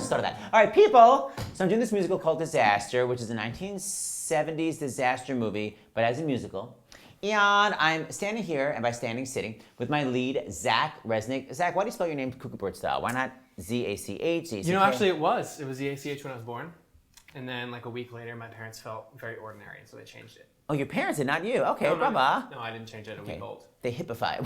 just thought of that. All right, people. So I'm doing this musical called Disaster, which is a 1970s disaster movie, but as a musical. And I'm standing here, and by standing, sitting, with my lead, Zach Resnick. Zach, why do you spell your name Cuckoo Bird style? Why not Z-A-C-H, Z-A-C-K? You know, actually it was Z-A-C-H when I was born. And then like a week later, my parents felt very ordinary, so they changed it. Oh, your parents did, not you. Okay, No, brava. No, I didn't change it a week old. They hippify.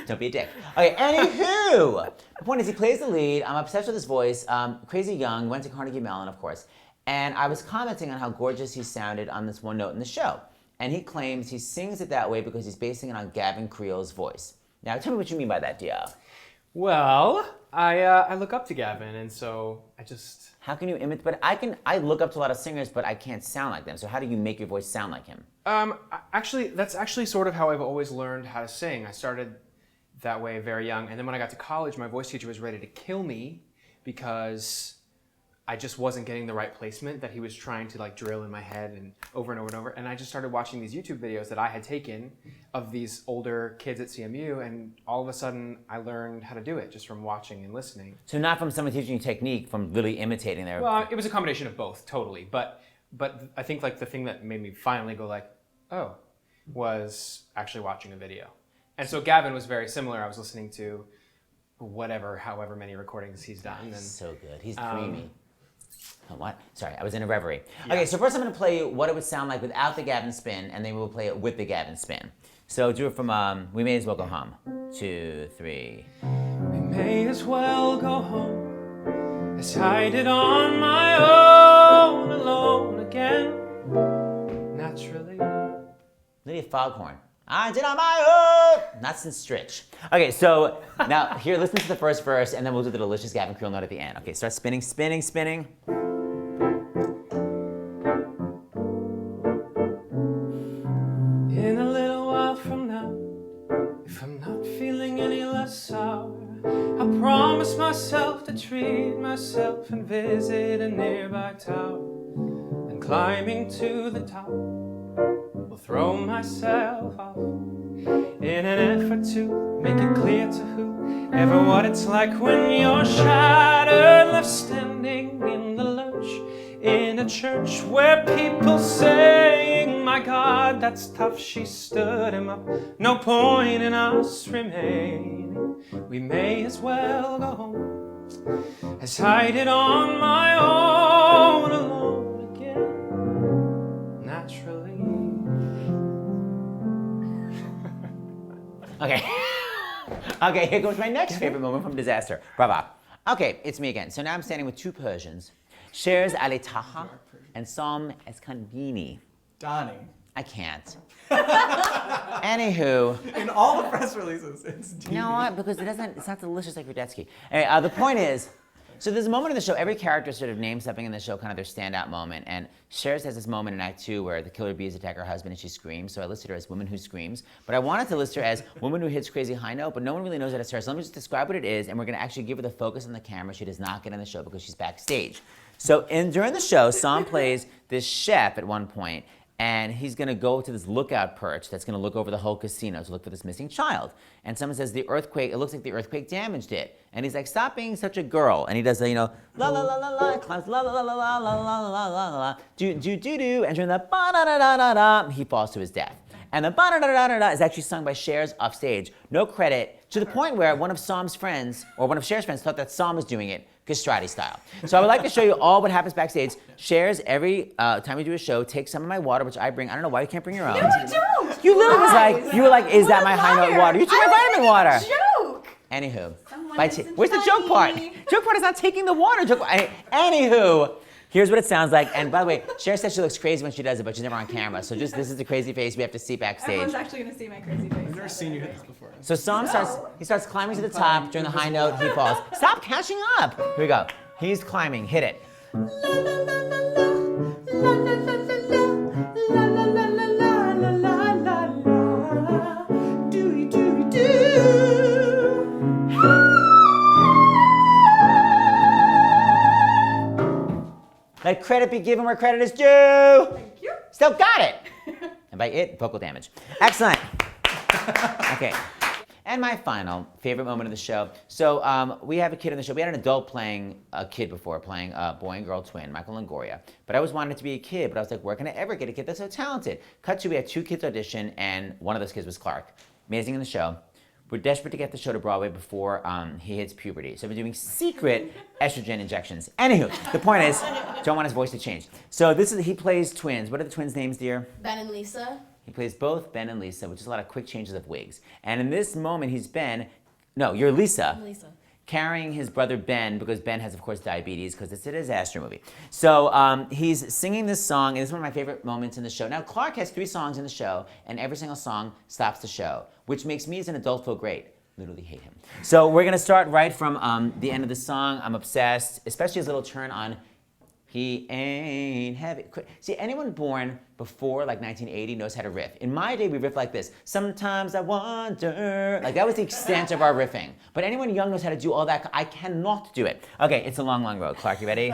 Don't be a dick. Okay, anywho. The point is he plays the lead. I'm obsessed with his voice. Crazy young, went to Carnegie Mellon, of course. And I was commenting on how gorgeous he sounded on this one note in the show. And he claims he sings it that way because he's basing it on Gavin Creel's voice. Now, tell me what you mean by that, Dia. Well, I look up to Gavin, and so I just... How can you imitate? But I look up to a lot of singers, but I can't sound like them. So how do you make your voice sound like him? Actually, that's actually sort of how I've always learned how to sing. I started that way very young, and then when I got to college, my voice teacher was ready to kill me because I just wasn't getting the right placement that he was trying to like drill in my head and over and over and over. And I just started watching these YouTube videos that I had taken of these older kids at CMU, and all of a sudden I learned how to do it just from watching and listening. So not from someone teaching you technique, from really imitating their... Well, it was a combination of both, totally. But I think like the thing that made me finally go like, oh, was actually watching a video. And so Gavin was very similar. I was listening to however many recordings he's done. And, so good. He's dreamy. Oh, what? Sorry, I was in a reverie. Yeah. Okay, so first I'm going to play you what it would sound like without the Gavin spin, and then we'll play it with the Gavin spin. So do it from We May As Well Go Home. 2, 3. We may as well go home as I did on my own, alone again, naturally. Lydia Foghorn. I did on my own. Not since Stritch. Okay, so now here, listen to the first verse, and then we'll do the delicious Gavin Creel note at the end. Okay, start spinning, spinning, spinning. In a little while from now, if I'm not feeling any less sour, I promise myself to treat myself and visit a nearby tower. And climbing to the top, will throw myself off in an effort to make it clear to whoever what it's like when you're shattered, left standing in the lurch in a church where people saying, my God, that's tough, she stood him up. No point in us remaining. We may as well go home as I did on my own, alone again, naturally. Okay. Okay, here goes my next favorite moment from Disaster. Brava. Okay, it's me again. So now I'm standing with two Persians. Sherz Ali-Taha and Sam Eskandini. Donnie. I can't. Anywho. In all the press releases, it's Dini. You know what? Because it's not delicious like Radetzky. Anyway, the point is, so there's a moment in the show, every character sort of names something in the show, kind of their standout moment. And Sherz has this moment in Act 2 where the killer bees attack her husband and she screams. So I listed her as Woman Who Screams. But I wanted to list her as Woman Who Hits Crazy High Note, but no one really knows that it's her. So let me just describe what it is, and we're going to actually give her the focus on the camera. She does not get in the show because she's backstage. So during the show, Sam plays this chef at one point, and he's going to go to this lookout perch that's going to look over the whole casino to look for this missing child. And someone says, the earthquake, it looks like the earthquake damaged it. And he's like, stop being such a girl. And he does the, la la la la la, climbs la la la la la la la la la la, do do do do, and during the ba da da da da da, he falls to his death. And the ba da da da da da is actually sung by Sherz off stage. No credit, to the point where one of Sam's friends, or one of Sherz's friends, thought that Sam was doing it castrati style. So I would like to show you all what happens backstage. Sherz, every time we do a show, takes some of my water, which I bring. I don't know why you can't bring your own. No, I don't. You literally was like, you were like, is that my high note water? You took my vitamin water. Joke. Anywho, Someone where's the joke part? Joke part is not taking the water. Anywho, here's what it sounds like. And by the way, Sherz says she looks crazy when she does it, but she's never on camera. So just this is the crazy face we have to see backstage. Everyone's actually gonna see my crazy face. I've never seen you hit this before. So Sam starts climbing to the top. During the high note, he falls. Stop catching up. Here we go. He's climbing. Hit it. Let credit be given where credit is due. Thank you. Still got it. And by it, vocal damage. Excellent. Okay. And my final favorite moment of the show. So we have a kid in the show. We had an adult playing a kid before, playing a boy and girl twin, Michael Longoria. But I always wanted it to be a kid. But I was like, where can I ever get a kid that's so talented? Cut to, we had 2 kids audition, and one of those kids was Clark. Amazing in the show. We're desperate to get the show to Broadway before he hits puberty. So we're doing secret estrogen injections. Anywho, the point is, don't want his voice to change. So he plays twins. What are the twins' names, dear? Ben and Lisa. He plays both Ben and Lisa, which is a lot of quick changes of wigs. And in this moment, you're Lisa. Lisa. Carrying his brother Ben, because Ben has, of course, diabetes, because it's a disaster movie. So he's singing this song, and it's one of my favorite moments in the show. Now, Clark has 3 songs in the show, and every single song stops the show, which makes me as an adult feel great. Literally hate him. So we're going to start right from the end of the song. I'm obsessed, especially his little turn on he ain't heavy. See, anyone born before like 1980 knows how to riff. In my day, we riff like this. Sometimes I wonder. Like that was the extent of our riffing. But anyone young knows how to do all that. I cannot do it. Okay, it's a long, long road. Clark, you ready?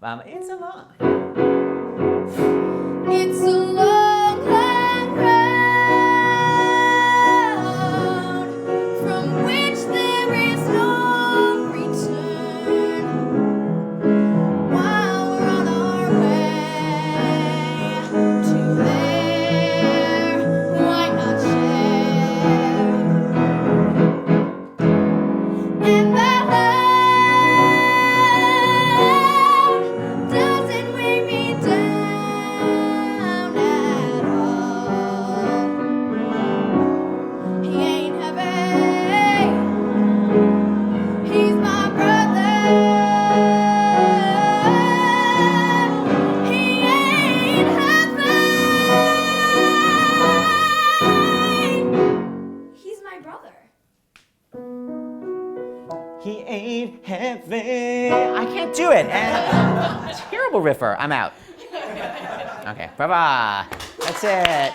It's a long. It's a long, long road from which there is no return. While we're on our way to there, why not share? And the road doesn't weigh me down at all. He ain't heavy. He's my brother. He ain't heavy. He's my brother. He ain't heavy. I can't do it. And terrible riffer. I'm out. Okay, bye-bye. That's it.